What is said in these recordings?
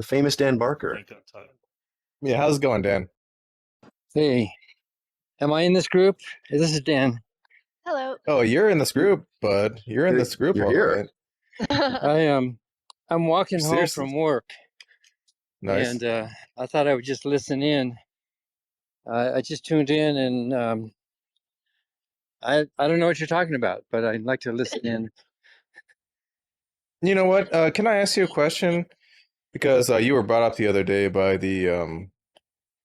The famous Dan Barker. Yeah, how's it going, Dan? Hey, am I in this group? This is Dan. Hello. Oh, you're in this group, bud. You're in this group, You're all here. right. I'm walking home Seriously? from work, Nice. and I thought I would just listen in. I just tuned in, and I don't know what you're talking about, but I'd like to listen in. You know what? Can I ask you a question? Because you were brought up the other day by the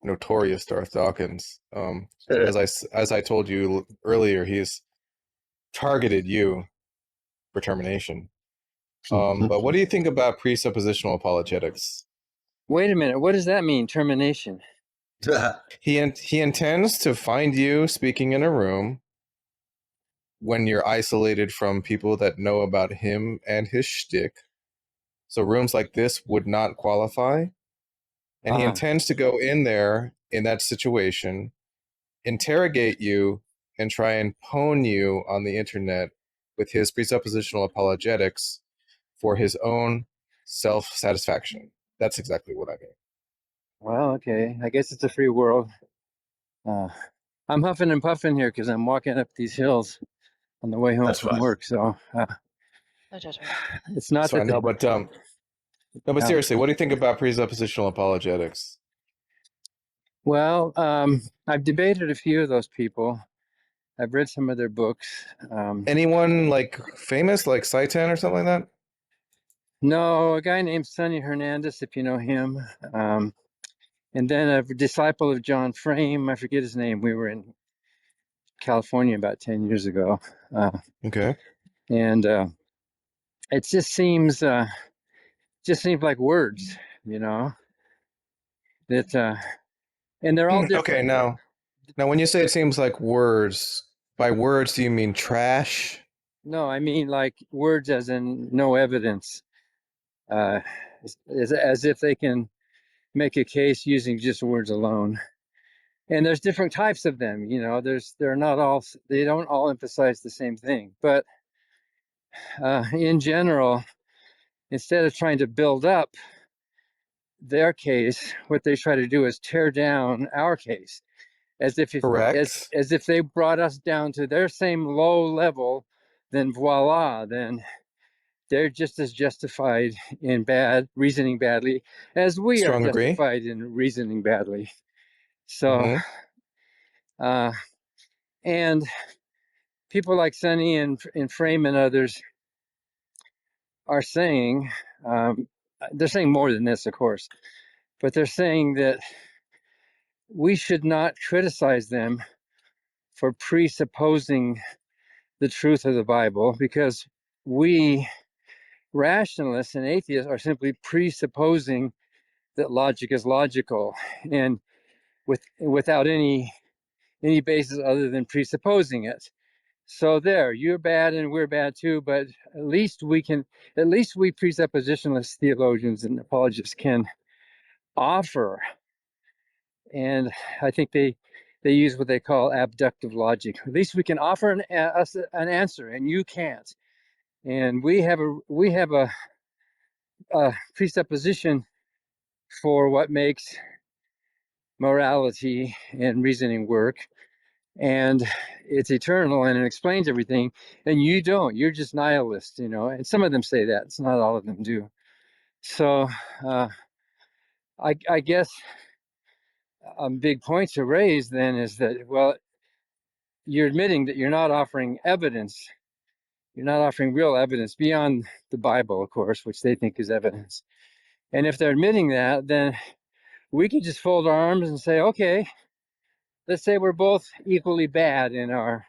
notorious Darth Dawkins. As I told you earlier, he's targeted you for termination. But what do you think about presuppositional apologetics? Wait a minute, what does that mean, termination? He intends to find you speaking in a room when you're isolated from people that know about him and his shtick. So rooms like this would not qualify. And he intends to go in there in that situation, interrogate you, and try and pwn you on the internet with his presuppositional apologetics for his own self-satisfaction. That's exactly what I mean. Well, okay, I guess it's a free world. I'm huffing and puffing here because I'm walking up these hills on the way home That's from fine. work, so No judgment. it's not That's fine. that No, but seriously, what do you think about presuppositional apologetics? Well, I've debated a few of those people. I've read some of their books. Anyone like famous, like Saitan or something like that? No, a guy named Sonny Hernandez, if you know him. And then a disciple of John Frame, I forget his name. We were in California about 10 years ago. Okay. And it just seems like words, you know, that, and they're all different. Okay, now when you say it seems like words, by words, do you mean trash? No, I mean like words as in no evidence, as if they can make a case using just words alone. And there's different types of them, you know, they don't all emphasize the same thing, but in general, instead of trying to build up their case, what they try to do is tear down our case, as if they brought us down to their same low level, then voila, then they're just as justified in reasoning badly as we are justified in reasoning badly. So, and people like Sonny and Frame and others are saying, they're saying more than this, of course, but they're saying that we should not criticize them for presupposing the truth of the Bible, because we rationalists and atheists are simply presupposing that logic is logical, and without any basis other than presupposing it. So there, you're bad and we're bad too, but at least we presuppositionalist theologians and apologists can offer, and I think they use what they call abductive logic. At least we can offer an answer, and you can't. And we have a presupposition for what makes morality and reasoning work, and it's eternal and it explains everything, and you don't. You're just nihilist, you know. And some of them say that. It's not all of them do. So I guess a big point to raise then is that, well, you're admitting that you're not offering evidence. You're not offering real evidence beyond the Bible, of course, which they think is evidence. And if they're admitting that, then we can just fold our arms and say, okay, let's say we're both equally bad in our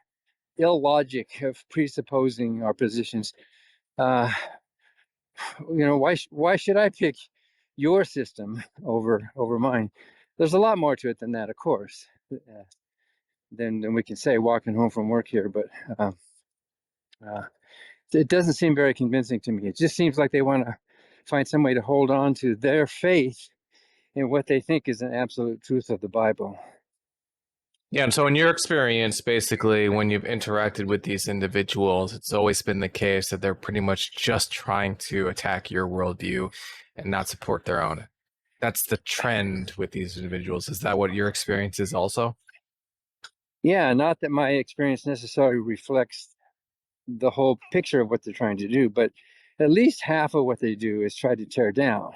illogic of presupposing our positions. You know, why should I pick your system over mine? There's a lot more to it than that, of course. Then we can say walking home from work here, but it doesn't seem very convincing to me. It just seems like they want to find some way to hold on to their faith in what they think is an absolute truth of the Bible. Yeah, and so in your experience, basically, when you've interacted with these individuals, it's always been the case that they're pretty much just trying to attack your worldview and not support their own. that's the trend with these individuals. Is that what your experience is also? Yeah, not that my experience necessarily reflects the whole picture of what they're trying to do, but at least half of what they do is try to tear down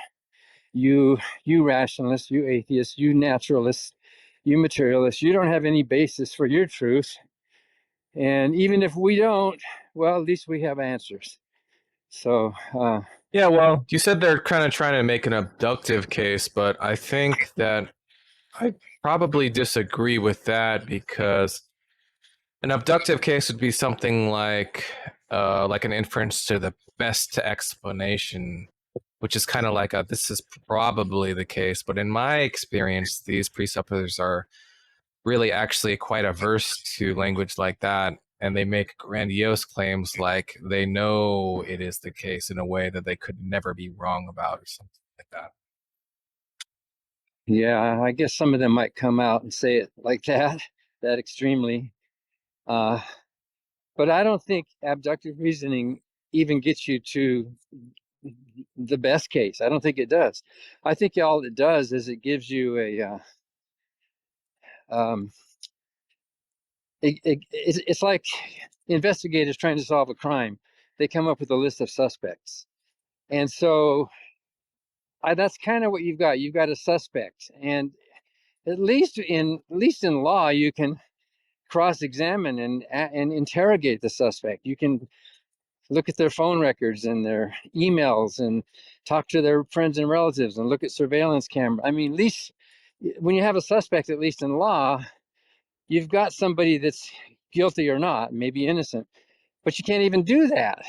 you rationalists, you atheists, you naturalists, you materialists. You don't have any basis for your truth, and even if we don't, well, at least we have answers. So yeah, well, you said they're kind of trying to make an abductive case, but I think that I probably disagree with that, because an abductive case would be something like an inference to the best explanation, which is kind of like a, this is probably the case. But in my experience, these presupposers are really actually quite averse to language like that, and they make grandiose claims like they know it is the case in a way that they could never be wrong about, or something like that. yeah, I guess some of them might come out and say it like that extremely. But I don't think abductive reasoning even gets you to the best case. I don't think it does. I think all it does is it gives you a it's like investigators trying to solve a crime. They come up with a list of suspects, and so that's kind of what you've got. You've got a suspect, and at least in law, you can cross-examine and interrogate the suspect. You can look at their phone records and their emails and talk to their friends and relatives and look at surveillance camera. I mean, at least when you have a suspect, at least in law, you've got somebody that's guilty or not, maybe innocent, but you can't even do that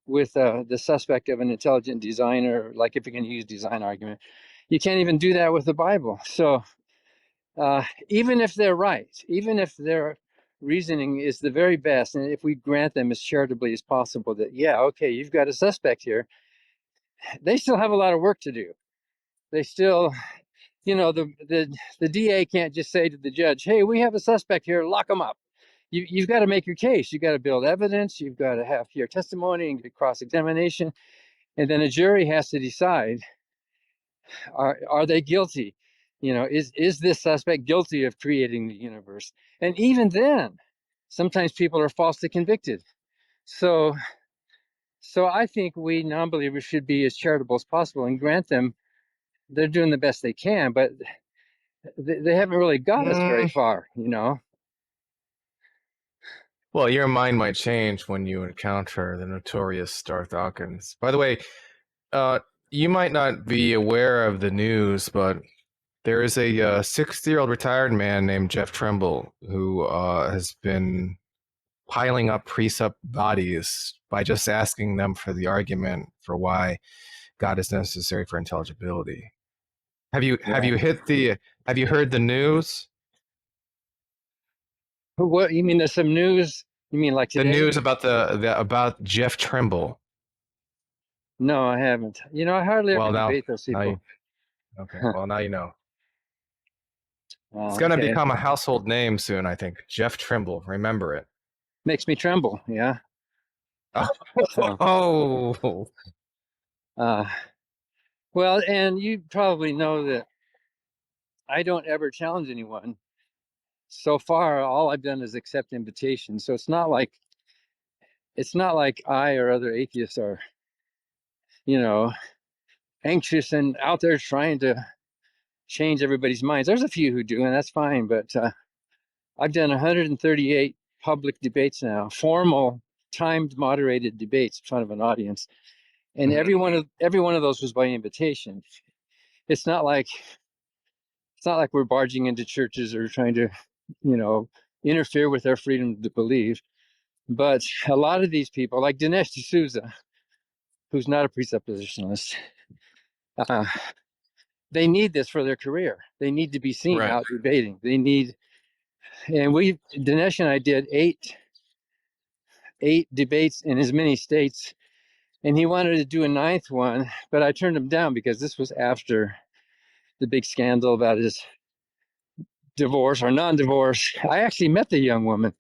with the suspect of an intelligent designer. Like, if you can use design argument, you can't even do that with the Bible. So even if they're right, even if their reasoning is the very best, and if we grant them as charitably as possible that, yeah, okay, you've got a suspect here, they still have a lot of work to do. They still, the DA can't just say to the judge, hey, we have a suspect here, lock them up. You've got to make your case. You've got to build evidence. You've got to have your testimony and get cross-examination. And then a jury has to decide, are they guilty? Is this suspect guilty of creating the universe? And even then, sometimes people are falsely convicted. So I think we non-believers should be as charitable as possible and grant them they're doing the best they can, but they haven't really got us very far, Well, your mind might change when you encounter the notorious Darth Dawkins. By the way, you might not be aware of the news, but there is a 60-year-old retired man named Jeff Tremble who has been piling up precept bodies by just asking them for the argument for why God is necessary for intelligibility. Have you heard the news? What you mean? There's some news? You mean like today? The news about about Jeff Tremble. No, I haven't. I hardly ever Well, debate those people. Okay. Well, now you know. It's Well, going to okay. become a household name soon, I think. Jeff Trimble. Remember it. Makes me tremble. Yeah. Oh. Well, and you probably know that I don't ever challenge anyone. So far, all I've done is accept invitations. So it's not like I or other atheists are, anxious and out there trying to change everybody's minds. There's a few who do, and that's fine. But I've done 138 public debates now, formal, timed, moderated debates in front of an audience, and every one of those was by invitation. It's not like we're barging into churches or trying to, interfere with their freedom to believe. But a lot of these people, like Dinesh D'Souza, who's not a presuppositionalist, they need this for their career. They need to be seen out debating. They need, and Dinesh and I did eight debates in as many states, and he wanted to do a ninth one, but I turned him down because this was after the big scandal about his divorce or non-divorce. I actually met the young woman.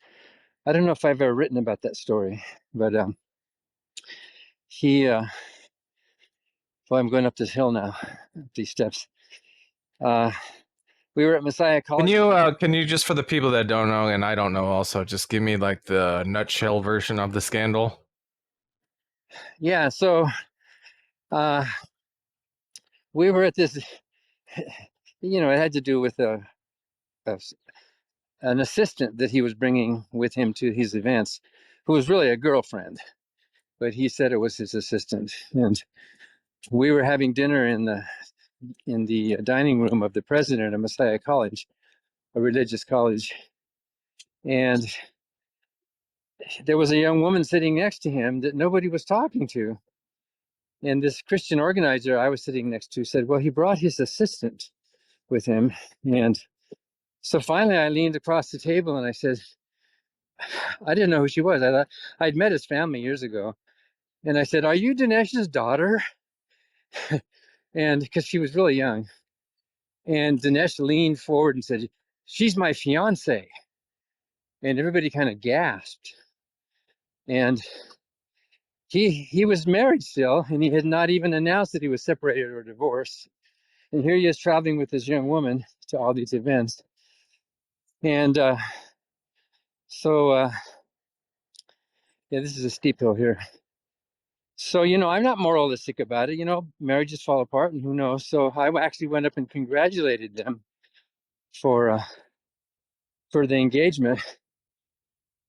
I don't know if I've ever written about that story, but he, well, I'm going up this hill now, these steps. we were at Messiah Can College. you just, for the people that don't know, and I don't know also, just give me like the nutshell version of the scandal? Yeah, so we were at this, it had to do with an assistant that he was bringing with him to his events, who was really a girlfriend, but he said it was his assistant. And we were having dinner in the dining room of the president of Messiah College, a religious college, and there was a young woman sitting next to him that nobody was talking to. And this Christian organizer I was sitting next to said, well, he brought his assistant with him. And so finally I leaned across the table and I said, I didn't know who she was. I thought I'd met his family years ago. And I said, are you Dinesh's daughter? And because she was really young. And Dinesh leaned forward and said, she's my fiance. And everybody kind of gasped. And he was married still, and he had not even announced that he was separated or divorced. And here he is traveling with this young woman to all these events. And yeah, this is a steep hill here. So, I'm not moralistic about it. Marriages fall apart, and who knows? So I actually went up and congratulated them for the engagement.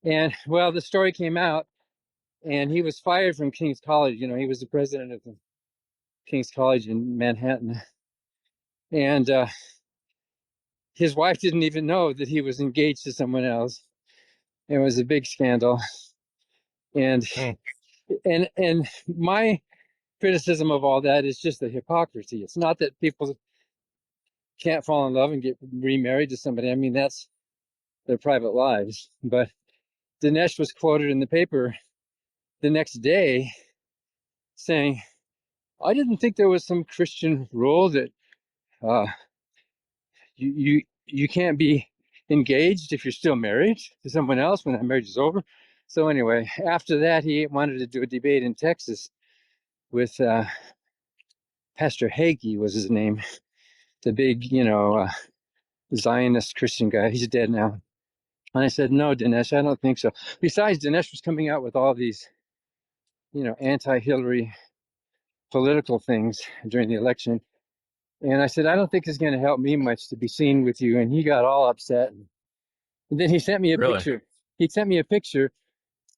And well, the story came out, and he was fired from King's College. He was the president of the King's College in Manhattan. And his wife didn't even know that he was engaged to someone else. It was a big scandal. And and my criticism of all that is just the hypocrisy. It's not that people can't fall in love and get remarried to somebody. I mean, that's their private lives. But Dinesh was quoted in the paper the next day saying, I didn't think there was some Christian rule that you can't be engaged if you're still married to someone else when that marriage is over. So anyway, after that, he wanted to do a debate in Texas with Pastor Hagee was his name, the big, Zionist Christian guy. He's dead now. And I said, no, Dinesh, I don't think so. Besides, Dinesh was coming out with all these, anti-Hillary political things during the election. And I said, I don't think it's going to help me much to be seen with you. And he got all upset. And then he sent me a Really? picture. He sent me a picture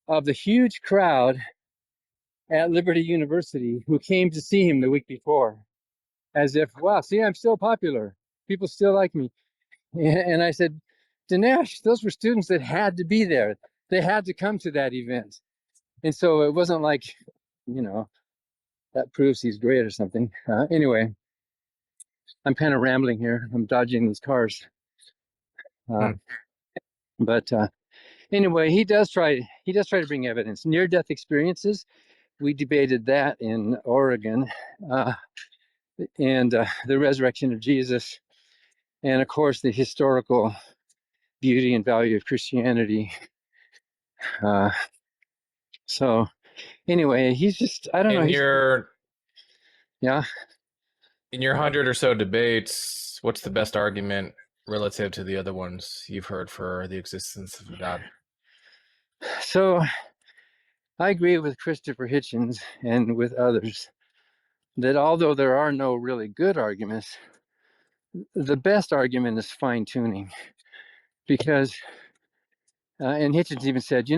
of the huge crowd at Liberty University who came to see him the week before, as if, wow, see, I'm still popular. People still like me. And I said, Dinesh, those were students that had to be there. They had to come to that event. And so it wasn't like, that proves he's great or something. Anyway, I'm kind of rambling here. I'm dodging these cars. But anyway, he does try to bring evidence. Near-death experiences, we debated that in Oregon, and the resurrection of Jesus, and of course the historical beauty and value of Christianity. So anyway, he's just, I don't know. Yeah. In your 100 or so debates, what's the best argument relative to the other ones you've heard for the existence of God? So I agree with Christopher Hitchens and with others that although there are no really good arguments, the best argument is fine tuning, because and Hitchens even said,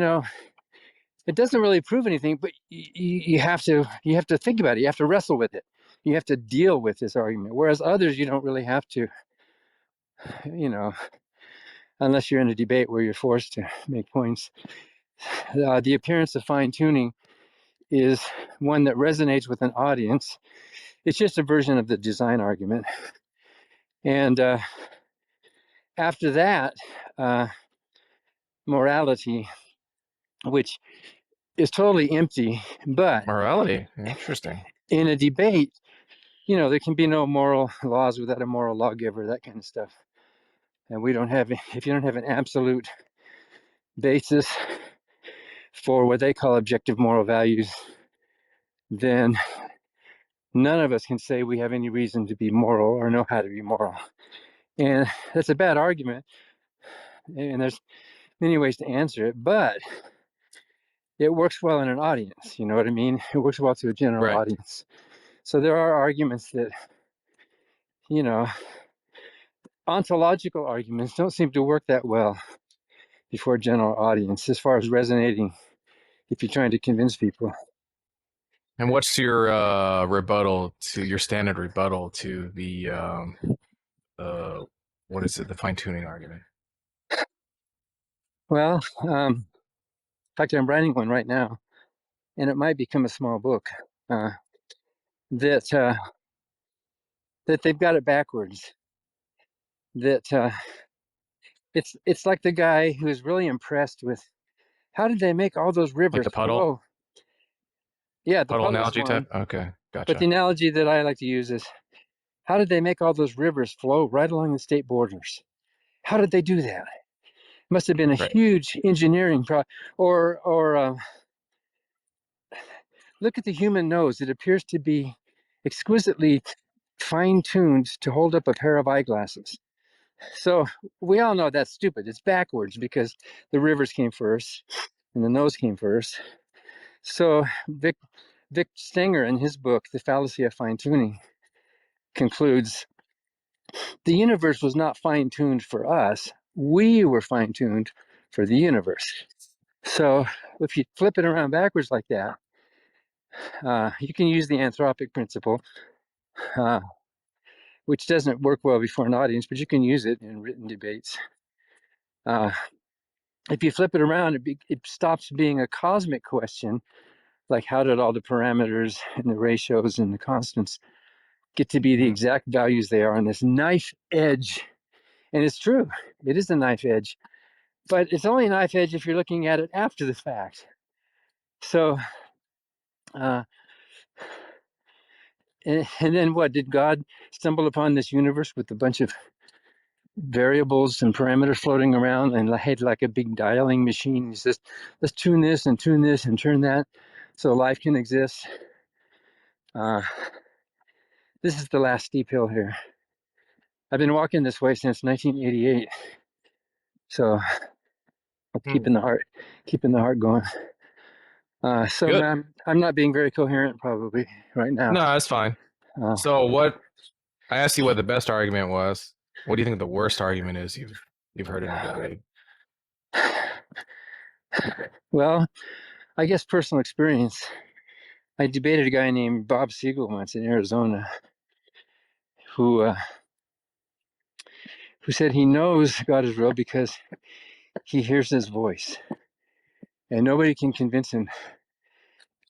it doesn't really prove anything, but you have to think about it. You have to wrestle with it. You have to deal with this argument. Whereas others, you don't really have to, unless you're in a debate where you're forced to make points. The appearance of fine tuning is one that resonates with an audience. It's just a version of the design argument. And after that, morality, which is totally empty, but Morality, interesting. in a debate, there can be no moral laws without a moral lawgiver, that kind of stuff. And if you don't have an absolute basis for what they call objective moral values, then none of us can say we have any reason to be moral or know how to be moral. And that's a bad argument. And there's many ways to answer it, but it works well in an audience. You know what I mean? It works well to a general Right. audience. So there are arguments that, you know, ontological arguments don't seem to work that well before a general audience as far as resonating if you're trying to convince people. And what's your rebuttal to your standard rebuttal to the what is it, the fine tuning argument? Well, in fact, I'm writing one right now, and it might become a small book. That they've got it backwards. That it's like the guy who's really impressed with how did they make all those Like rivers the puddle flow? Yeah, the puddle puddle's analogy one. type? Okay, But gotcha. the analogy that I like to use is, how did they make all those rivers flow right along the state borders? How did they do that? Must have been a Right. huge engineering or look at the human nose. It appears to be exquisitely fine-tuned to hold up a pair of eyeglasses. So we all know that's stupid. It's backwards because the rivers came first and the nose came first. So Vic Stenger, in his book, The Fallacy of Fine-Tuning, concludes the universe was not fine-tuned for us. We were fine-tuned for the universe. So if you flip it around backwards like that, you can use the anthropic principle, which doesn't work well before an audience, but you can use it in written debates. If you flip it around, it stops being a cosmic question, like how did all the parameters and the ratios and the constants get to be the exact values they are on this knife edge. And it's true, it is a knife edge, but it's only a knife edge if you're looking at it after the fact. So, and then what? Did God stumble upon this universe with a bunch of variables and parameters floating around and had like a big dialing machine? He says, let's tune this and turn that so life can exist. This is the last steep hill here. I've been walking this way since 1988, so I'm keeping the heart going. So Good. I'm not being very coherent probably right now. No, that's fine. So what I asked you what the best argument was. What do you think the worst argument is you've heard in a debate? Well, I guess personal experience. I debated a guy named Bob Siegel once in Arizona, who said he knows God is real because he hears his voice, and nobody can convince him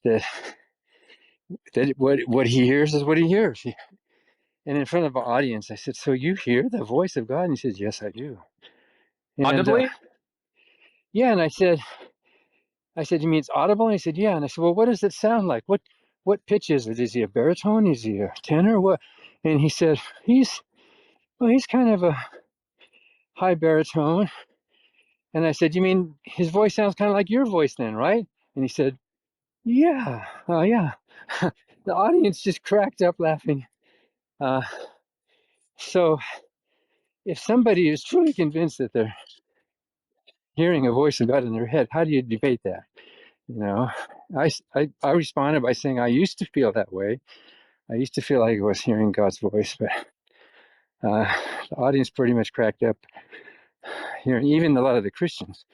that what he hears is what he hears. And in front of an audience, I said, "So you hear the voice of God?" And he says, "Yes, I do." And Audibly? yeah, and I said, "You mean it's audible?" And he said, "Yeah." And I said, "Well, what does it sound like? What pitch is it? Is he a baritone? Is he a tenor? What?" And he said, "He's kind of a high baritone." And I said, "You mean his voice sounds kind of like your voice then, right?" And he said, "Yeah, yeah." The audience just cracked up laughing. So if somebody is truly convinced that they're hearing a voice of God in their head, how do you debate that? You know, I responded by saying I used to feel that way. I used to feel like I was hearing God's voice, but the audience pretty much cracked up. Hearing even a lot of the Christians,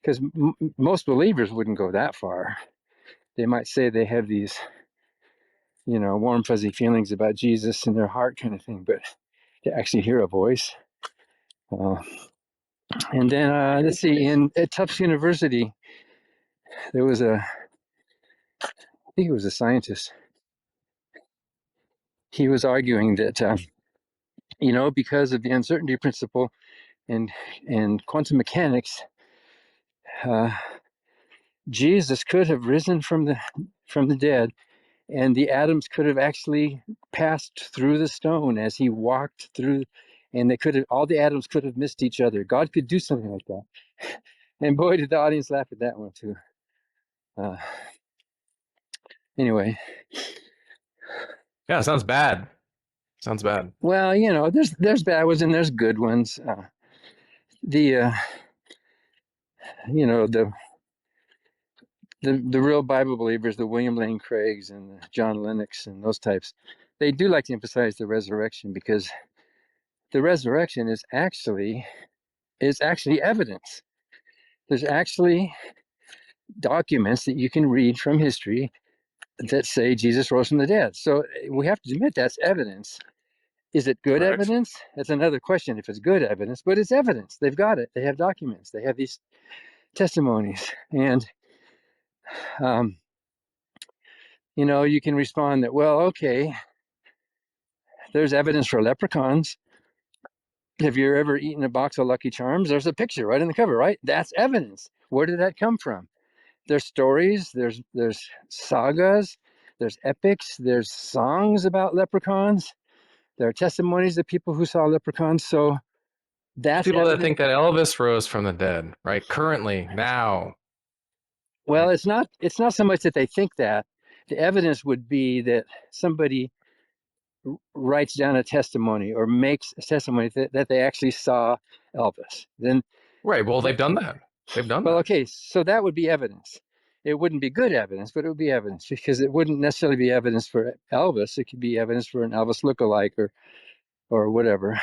because most believers wouldn't go that far. They might say they have these, warm fuzzy feelings about Jesus in their heart, kind of thing, but to actually hear a voice. And then let's see, at Tufts University, there was I think it was a scientist. He was arguing that, because of the uncertainty principle and quantum mechanics, Jesus could have risen from the dead, and the atoms could have actually passed through the stone as he walked through, and all the atoms could have missed each other. God could do something like that. And boy, did the audience laugh at that one too. Anyway, Yeah, sounds bad. Sounds bad. Well, you know, there's bad ones and there's good ones. The you know the real Bible believers, the William Lane Craigs and the John Lennox and those types, they do like to emphasize the resurrection because the resurrection is actually evidence. There's actually documents that you can read from history that say Jesus rose from the dead. So we have to admit that's evidence. Is it good Correct. evidence? That's another question if it's good evidence, but it's evidence. They've got it. They have documents. They have these testimonies. And, you know, you can respond that, well, okay, there's evidence for leprechauns. Have you ever eaten a box of Lucky Charms? There's a picture right in the cover, right? That's evidence. Where did that come from? There's stories, there's sagas, there's epics, there's songs about leprechauns. There are testimonies of people who saw leprechauns. So that's People that evidence. think that Elvis rose from the dead, right? Currently, now. Well, it's not so much that they think that. The evidence would be that somebody writes down a testimony or makes a testimony that they actually saw Elvis. Then, Right. Well, they've done that. They've done well, that. okay, so that would be evidence. It wouldn't be good evidence, but it would be evidence because it wouldn't necessarily be evidence for Elvis. It could be evidence for an Elvis lookalike or whatever.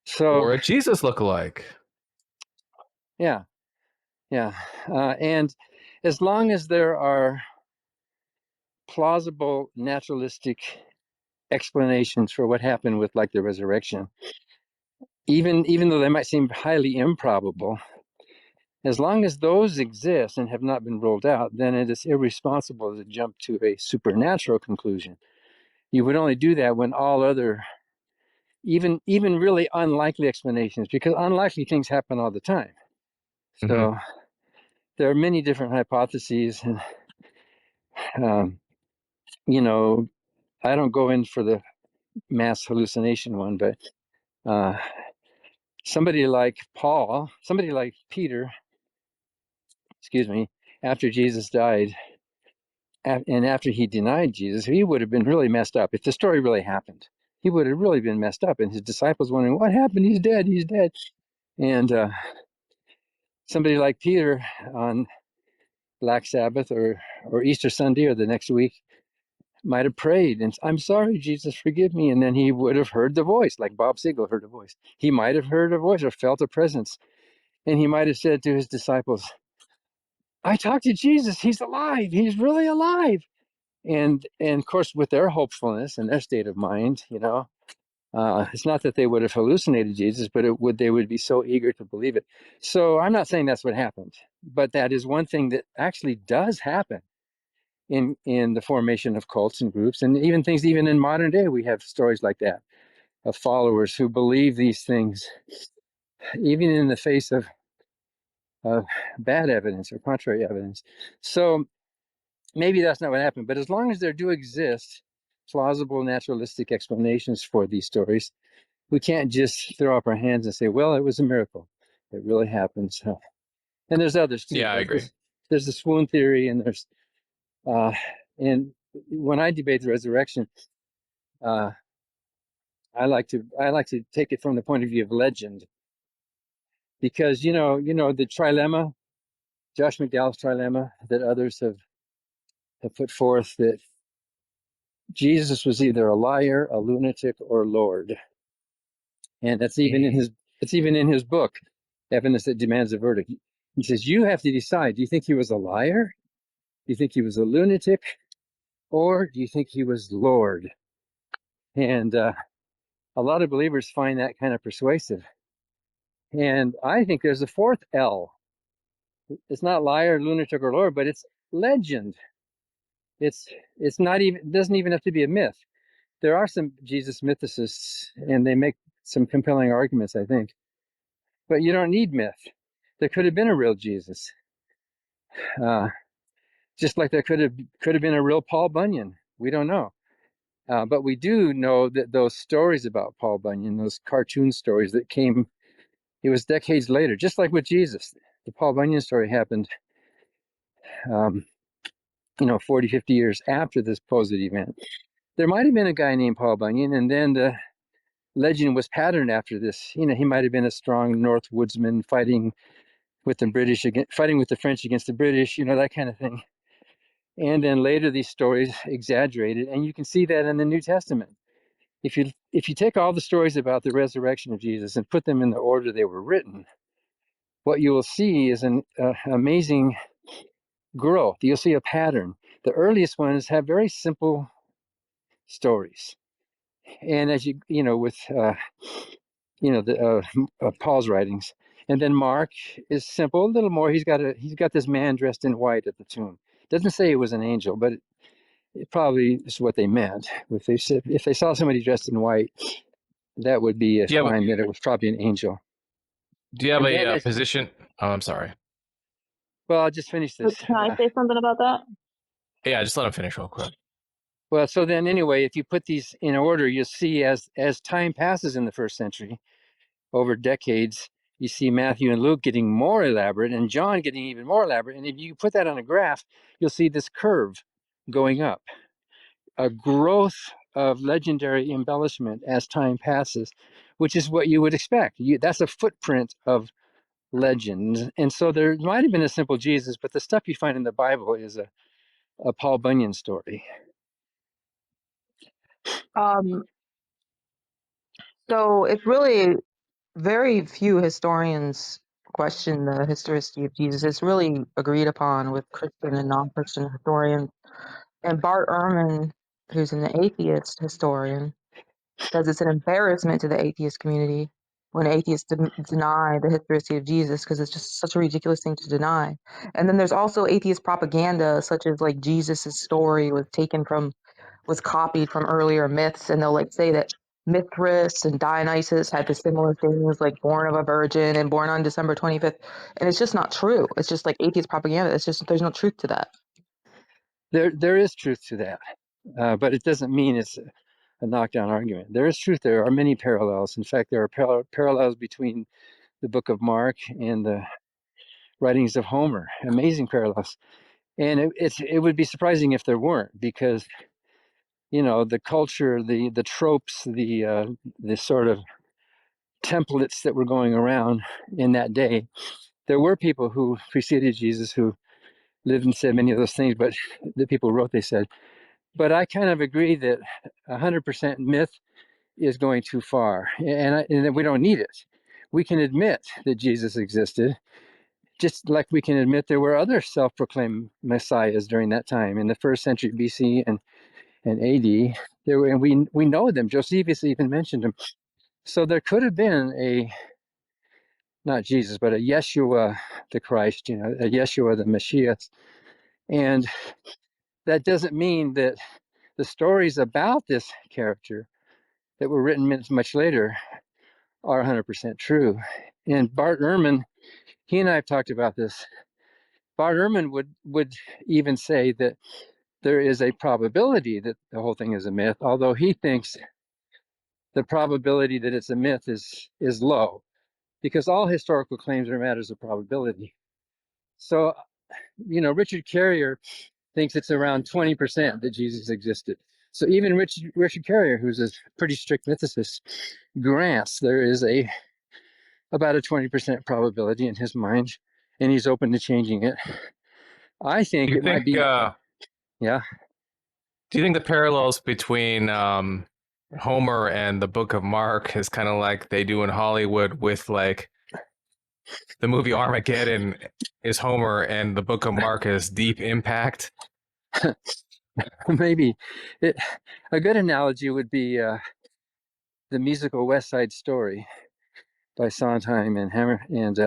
So Or a Jesus lookalike. yeah, yeah, and as long as there are plausible naturalistic explanations for what happened with like the resurrection, even though they might seem highly improbable, as long as those exist and have not been ruled out, then it is irresponsible to jump to a supernatural conclusion. You would only do that when all other even really unlikely explanations, because unlikely things happen all the time. So there are many different hypotheses, and you know, I don't go in for the mass hallucination one, but somebody like Peter, excuse me, after Jesus died, and after he denied Jesus, he would have been really messed up. If the story really happened, he would have really been messed up. And his disciples wondering, what happened? He's dead. He's dead. And somebody like Peter on Black Sabbath or Easter Sunday or the next week might have prayed and, I'm sorry, Jesus, forgive me. And then he would have heard the voice, like Bob Siegel heard a voice. He might have heard a voice or felt a presence. And he might have said to his disciples, I talked to Jesus. He's alive. He's really alive. And of course, with their hopefulness and their state of mind, you know, it's not that they would have hallucinated Jesus, but they would be so eager to believe it. So I'm not saying that's what happened, but that is one thing that actually does happen in the formation of cults and groups, and even in modern day, we have stories like that of followers who believe these things, even in the face of bad evidence or contrary evidence. So maybe that's not what happened, but as long as there do exist plausible naturalistic explanations for these stories, we can't just throw up our hands and say, well, it was a miracle. It really happened. So, and there's others too. Yeah, I agree. There's the swoon theory, and there's and when I debate the resurrection, I like to take it from the point of view of legend, because you know the trilemma, Josh McDowell's trilemma that others have put forth, that Jesus was either a liar, a lunatic, or Lord, and that's even in his book, Evidence That Demands a Verdict. He says you have to decide: do you think he was a liar? Do you think he was a lunatic, or do you think he was Lord? And a lot of believers find that kind of persuasive. And I think there's a fourth L. It's not liar, lunatic, or Lord, but it's legend. It's not even, it doesn't even have to be a myth. There are some Jesus mythicists, and they make some compelling arguments, I think. But you don't need myth. There could have been a real Jesus, just like there could have been a real Paul Bunyan. We don't know, but we do know that those stories about Paul Bunyan, those cartoon stories that came, it was decades later, just like with Jesus. The Paul Bunyan story happened 40, 50 years after this supposed event. there might have been a guy named Paul Bunyan, and then the legend was patterned after this. You know, he might have been a strong North woodsman fighting with the fighting with the French against the British, you know, that kind of thing. And then later these stories exaggerated, and you can see that in the New Testament. If you take all the stories about the resurrection of Jesus and put them in the order they were written, what you will see is an amazing growth. You'll see a pattern. The earliest ones have very simple stories, and as you know with Paul's writings, and then Mark is simple, a little more. He's got this man dressed in white at the tomb. Doesn't say it was an angel, but it probably is what they meant. If they saw somebody dressed in white, that would be a sign that it was probably an angel. Do you have a position? Oh, I'm sorry. Well, I'll just finish this. Can I say something about that? Yeah, just let him finish real quick. Well, so then anyway, if you put these in order, you'll see as time passes in the first century, over decades, you see Matthew and Luke getting more elaborate and John getting even more elaborate. And if you put that on a graph, you'll see this curve going up, a growth of legendary embellishment as time passes, which is what you would expect. That's a footprint of legend. And so there might have been a simple Jesus, but the stuff you find in the Bible is a Paul Bunyan story. So it's really very few historians question the historicity of Jesus. It's really agreed upon with Christian and non-Christian historians. And Bart Ehrman, who's an atheist historian, says it's an embarrassment to the atheist community when atheists deny the historicity of Jesus because it's just such a ridiculous thing to deny. And then there's also atheist propaganda, such as like Jesus's story was copied from earlier myths, and they'll like say that Mithras and Dionysus had the similar things, like born of a virgin and born on December 25th, and it's just not true. It's just like atheist propaganda. It's just there's no truth to that. There is truth to that, but it doesn't mean it's a knockdown argument. There is truth. There are many parallels. In fact, there are parallels between the book of Mark and the writings of Homer. Amazing parallels. And it would be surprising if there weren't, because you know the culture, the tropes, the sort of templates that were going around in that day. There were people who preceded Jesus who lived and said many of those things, but the people who wrote, they said. But I kind of agree that 100% myth is going too far, and that we don't need it. We can admit that Jesus existed, just like we can admit there were other self-proclaimed messiahs during that time in the first century BC and AD. There were, and we know them. Josephus even mentioned them. So there could have been not Jesus, but a Yeshua the Christ, you know, a Yeshua the Messiah. And that doesn't mean that the stories about this character that were written much later are 100% true. And Bart Ehrman, he and I have talked about this. Bart Ehrman would even say that there is a probability that the whole thing is a myth, although he thinks the probability that it's a myth is low, because all historical claims are matters of probability. So, you know, Richard Carrier thinks it's around 20% that Jesus existed. So even Richard Carrier, who's a pretty strict mythicist, grants there is about a 20% probability in his mind, and he's open to changing it. I think it might be. Yeah. Do you think the parallels between Homer and the Book of Mark is kind of like they do in Hollywood with like the movie Armageddon is Homer and the Book of Mark is Deep Impact? Maybe. A good analogy would be the musical West Side Story by Sondheim and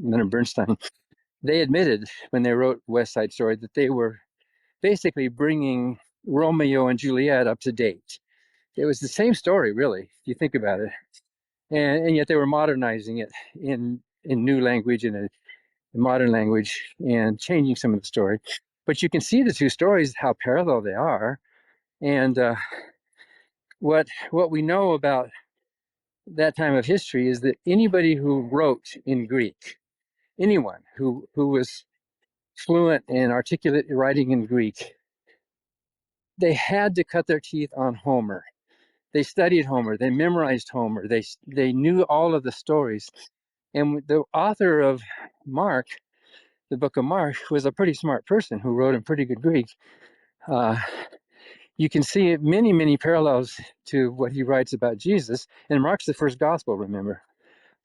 Leonard Bernstein. They admitted when they wrote West Side Story that they were basically bringing Romeo and Juliet up to date. It was the same story, really, if you think about it. And yet they were modernizing it in new language, in a modern language, and changing some of the story. But you can see the two stories, how parallel they are. And what we know about that time of history is that anybody who wrote in Greek, anyone who was fluent and articulate writing in Greek, they had to cut their teeth on Homer. They studied Homer. They memorized Homer. They knew all of the stories. And the author of Mark, the book of Mark, was a pretty smart person who wrote in pretty good Greek. You can see many, many parallels to what he writes about Jesus. And Mark's the first gospel, remember.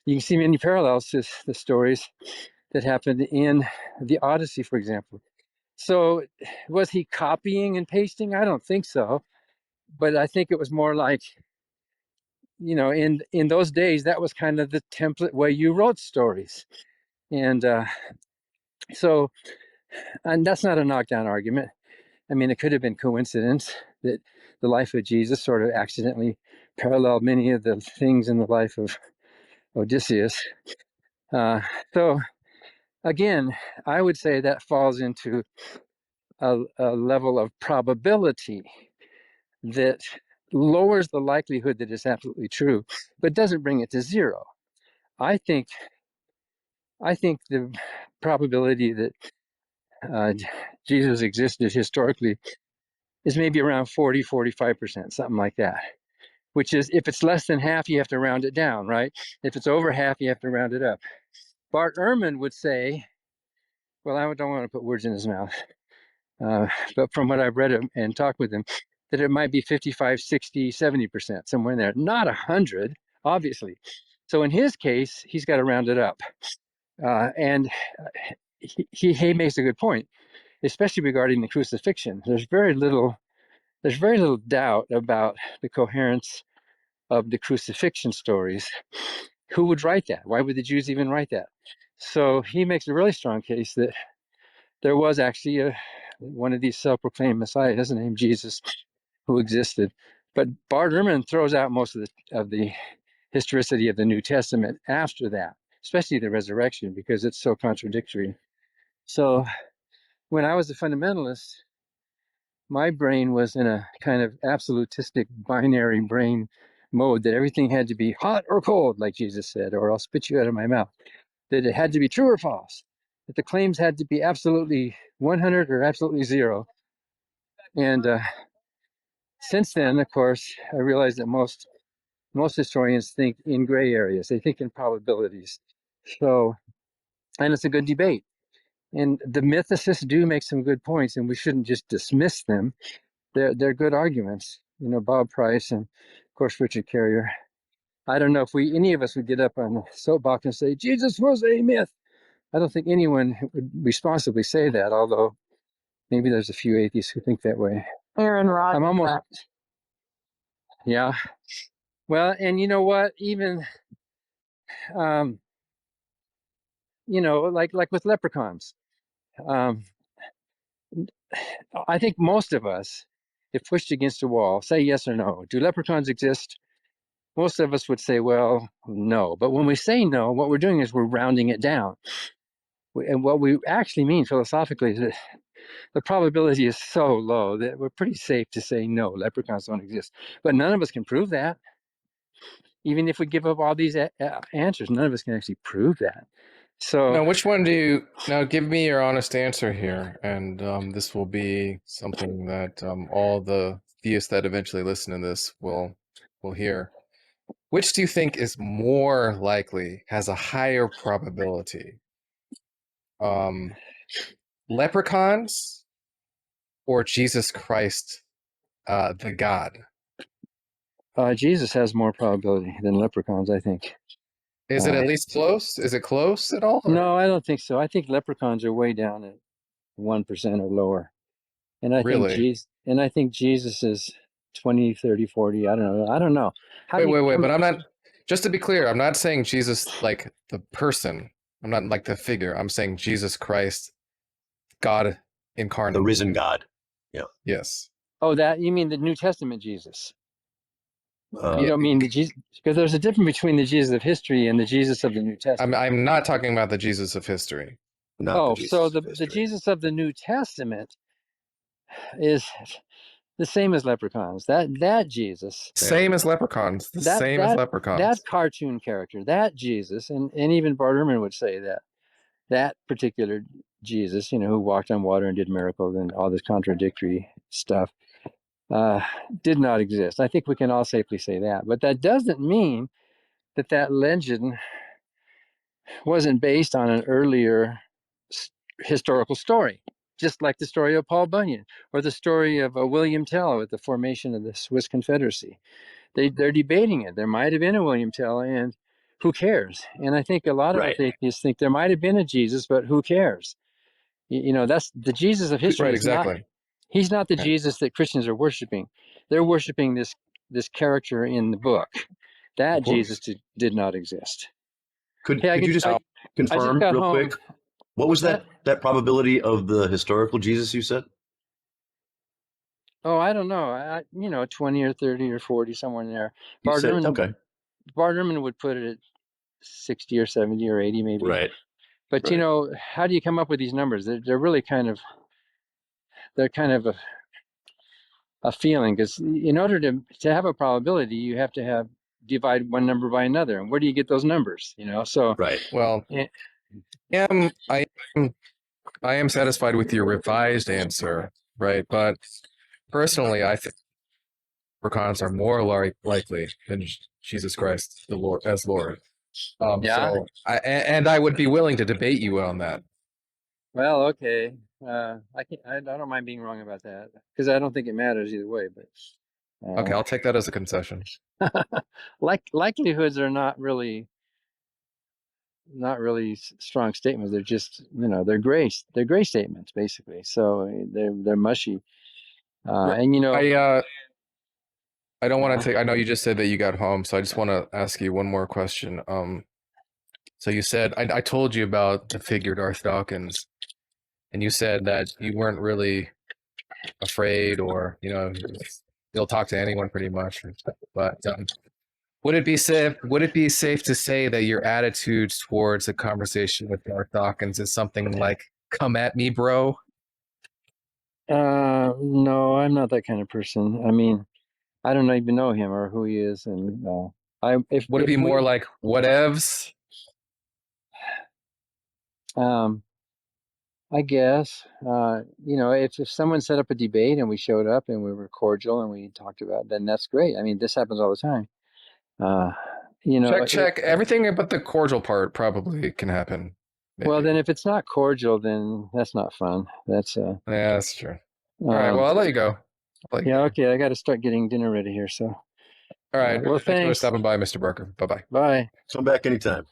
You can see many parallels to the stories that happened in the Odyssey, for example. So was he copying and pasting? I don't think so. But I think it was more like, in those days, that was kind of the template way you wrote stories. And and that's not a knockdown argument. I mean, it could have been coincidence that the life of Jesus sort of accidentally paralleled many of the things in the life of Odysseus. So again, I would say that falls into a level of probability that lowers the likelihood that it's absolutely true, but doesn't bring it to zero. I think the probability that Jesus existed historically is maybe around 40-45%, something like that. Which is, if it's less than half, you have to round it down, right? If it's over half, you have to round it up. Bart Ehrman would say, well, I don't want to put words in his mouth, but from what I've read and talked with him, that it might be 55, 60, 70%, somewhere in there. Not 100, obviously. So in his case, he's got to round it up. And he makes a good point, especially regarding the crucifixion. There's very little doubt about the coherence of the crucifixion stories. Who would write that? Why would the Jews even write that? So he makes a really strong case that there was actually one of these self-proclaimed messiahs named Jesus who existed. But Bart Ehrman throws out most of the historicity of the New Testament after that, especially the resurrection, because it's so contradictory. So when I was a fundamentalist, my brain was in a kind of absolutistic binary brain mode that everything had to be hot or cold, like Jesus said, or I'll spit you out of my mouth. That it had to be true or false. That the claims had to be absolutely 100 or absolutely zero. And since then, of course, I realized that most historians think in gray areas. They think in probabilities. So, and it's a good debate. And the mythicists do make some good points, and we shouldn't just dismiss them. They're good arguments. Bob Price and, of course, Richard Carrier. I don't know if any of us would get up on the soapbox and say Jesus was a myth. I don't think anyone would responsibly say that, although maybe there's a few atheists who think that way. Aaron Rodgers. I'm almost, yeah. Well, and you know what? Even, like with leprechauns, I think most of us, if pushed against a wall, say yes or no. Do leprechauns exist? Most of us would say, well, no. But when we say no, what we're doing is we're rounding it down. And what we actually mean philosophically is that the probability is so low that we're pretty safe to say no, leprechauns don't exist. But none of us can prove that. Even if we give up all these answers, none of us can actually prove that. So Now, which one do you now give me your honest answer here, and this will be something that all the theists that eventually listen to this will hear. Which do you think is more likely, has a higher probability? Leprechauns or Jesus Christ, the God? Jesus has more probability than leprechauns, I think. Is it at least close? Is it close at all? No, I don't think so. I think leprechauns are way down at 1% or lower. And I think Jesus is 20, 30, 40. I don't know. Wait. But I'm not, just to be clear, I'm not saying Jesus like the person. I'm not like the figure. I'm saying Jesus Christ, God incarnate. The risen God. Yeah. Yes. Oh, that you mean the New Testament Jesus? You Yeah. don't mean the Jesus, because there's a difference between the Jesus of history and the Jesus of the New Testament. I'm not talking about the Jesus of history. So the Jesus of the New Testament is the same as leprechauns. That Jesus, Same as leprechauns. Same as leprechauns. That cartoon character, that Jesus, and even Bart Ehrman would say that particular Jesus, who walked on water and did miracles and all this contradictory stuff, did not exist. I think we can all safely say that. But that doesn't mean that that legend wasn't based on an earlier historical story, just like the story of Paul Bunyan or the story of William Tell at the formation of the Swiss Confederacy. They're debating it. There might have been a William Tell, and who cares? And I think a lot of us atheists think there might have been a Jesus, but who cares? You know, that's the Jesus of history. Right, Is not. exactly. He's not the Jesus that Christians are worshiping. They're worshiping this character in the book. That Jesus did not exist. Could Hey, you just confirm got real home. quick? What was that probability of the historical Jesus you said? Oh, I don't know. 20 or 30 or 40, somewhere in there. You Bart said, Ehrman, okay. Bart Ehrman would put it at 60 or 70 or 80 maybe. Right. But right. you know, how do you come up with these numbers? They're really kind of a feeling, because in order to have a probability, you have to divide one number by another. And where do you get those numbers? You know, so Right. Well, I am satisfied with your revised answer, right? But personally, I think leprechauns are more likely than Jesus Christ, the Lord, as Lord. So I would be willing to debate you on that. Well, okay. I don't mind being wrong about that, because I don't think it matters either way. But Okay, I'll take that as a concession. likelihoods are not really strong statements. They're just, they're gray statements basically. So they're mushy. And I don't want to take. I know you just said that you got home, so I just want to ask you one more question. So you said I told you about the figure Darth Dawkins, and you said that you weren't really afraid, or you'll talk to anyone pretty much. But would it be safe to say that your attitude towards a conversation with Darth Dawkins is something like "Come at me, bro"? No, I'm not that kind of person. I mean, I don't even know him or who he is, and would it be more like whatevs? I guess, if someone set up a debate and we showed up and we were cordial and we talked about it, then that's great. I mean, this happens all the time. Check. Everything but the cordial part probably can happen. Maybe. Well, then if it's not cordial, then that's not fun. That's yeah, that's true. All right. Well, I'll let you go. Okay. I got to start getting dinner ready here. So. All right. Well, thanks for stopping by, Mr. Barker. Bye-bye. Bye. Come back anytime.